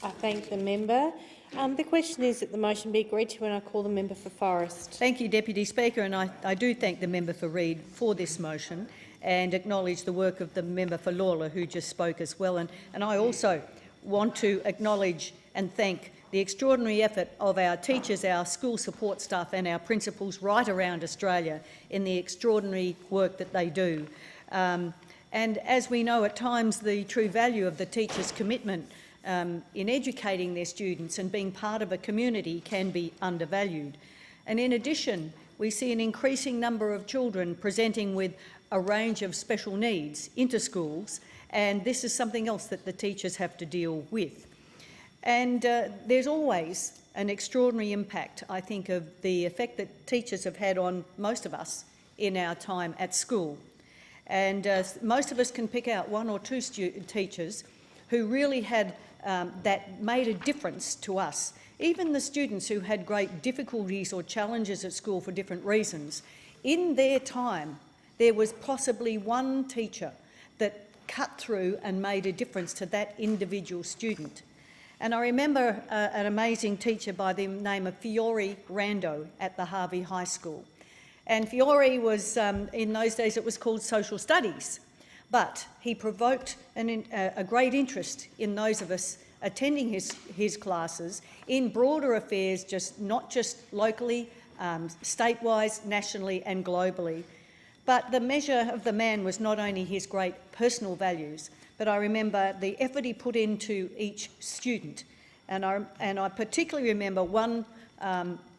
I thank the member. The question is that the motion be agreed to, and I call the member for Forrest. Thank you, Deputy Speaker, and I do thank the member for Reid for this motion and acknowledge the work of the member for Lalor, who just spoke as well. And I also want to acknowledge and thank the extraordinary effort of our teachers, our school support staff and our principals right around Australia in the extraordinary work that they do. And as we know, at times the true value of the teachers' commitment in educating their students and being part of a community can be undervalued. And in addition, we see an increasing number of children presenting with a range of special needs into schools, and this is something else that the teachers have to deal with. And there's always an extraordinary impact, I think, of the effect that teachers have had on most of us in our time at school. And most of us can pick out one or two teachers who really had that made a difference to us. Even the students who had great difficulties or challenges at school for different reasons, in their time there was possibly one teacher that cut through and made a difference to that individual student. And I remember an amazing teacher by the name of Fiore Rando at the Harvey High School. And Fiore was, in those days it was called social studies, but he provoked a great interest in those of us attending his classes in broader affairs, not just locally, state-wise, nationally and globally. But the measure of the man was not only his great personal values, but I remember the effort he put into each student. And I particularly remember one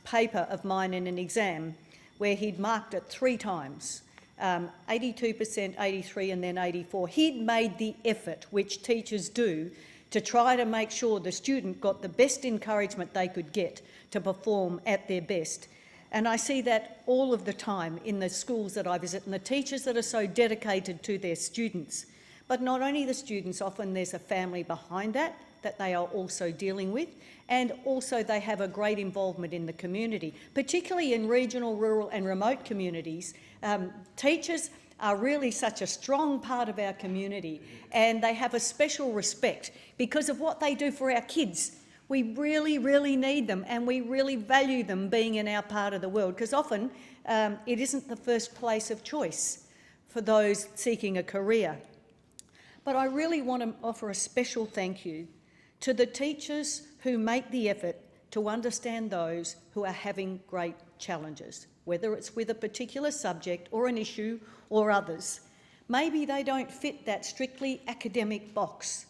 paper of mine in an exam where he'd marked it 3 times, 82%, 83 and then 84. He'd made the effort, which teachers do, to try to make sure the student got the best encouragement they could get to perform at their best. And I see that all of the time in the schools that I visit and the teachers that are so dedicated to their students. But not only the students, often there's a family behind that they are also dealing with, and also they have a great involvement in the community, particularly in regional, rural and remote communities. Teachers are really such a strong part of our community, and they have a special respect because of what they do for our kids. We really, really need them, and we really value them being in our part of the world, because often it isn't the first place of choice for those seeking a career. But I really want to offer a special thank you to the teachers who make the effort to understand those who are having great challenges, whether it's with a particular subject or an issue or others. Maybe they don't fit that strictly academic box,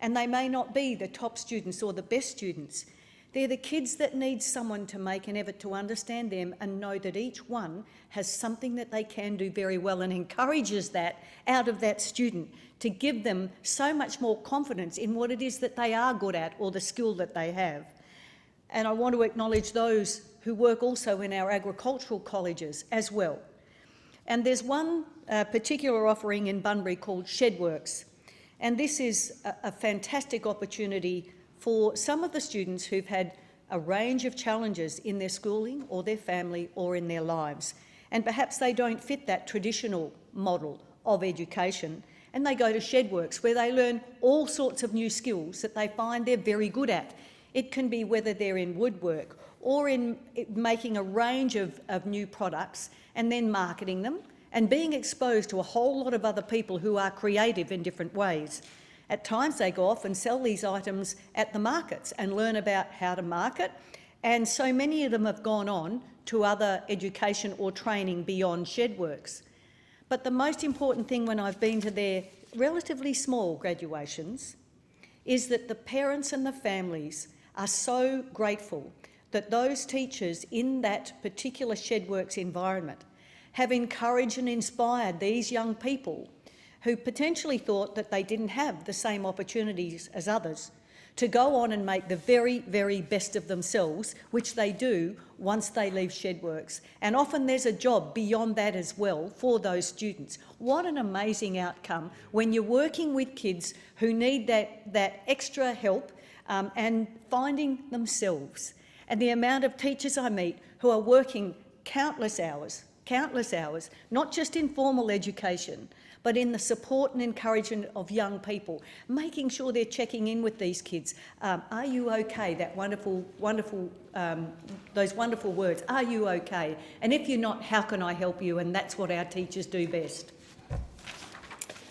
and they may not be the top students or the best students. They're the kids that need someone to make an effort to understand them and know that each one has something that they can do very well, and encourages that out of that student to give them so much more confidence in what it is that they are good at or the skill that they have. And I want to acknowledge those who work also in our agricultural colleges as well. And there's one particular offering in Bunbury called ShedWorks. And this is a fantastic opportunity for some of the students who've had a range of challenges in their schooling or their family or in their lives. And perhaps they don't fit that traditional model of education, and they go to ShedWorks where they learn all sorts of new skills that they find they're very good at. It can be whether they're in woodwork or in making a range of new products and then marketing them, and being exposed to a whole lot of other people who are creative in different ways. At times they go off and sell these items at the markets and learn about how to market, and so many of them have gone on to other education or training beyond ShedWorks. But the most important thing when I've been to their relatively small graduations is that the parents and the families are so grateful that those teachers in that particular ShedWorks environment have encouraged and inspired these young people who potentially thought that they didn't have the same opportunities as others to go on and make the very, very best of themselves, which they do once they leave ShedWorks. And often there's a job beyond that as well for those students. What an amazing outcome when you're working with kids who need that extra help and finding themselves. And the amount of teachers I meet who are working countless hours, not just in formal education, but in the support and encouragement of young people, making sure they're checking in with these kids. Are you okay? That wonderful, those wonderful words. Are you okay? And if you're not, how can I help you? And that's what our teachers do best.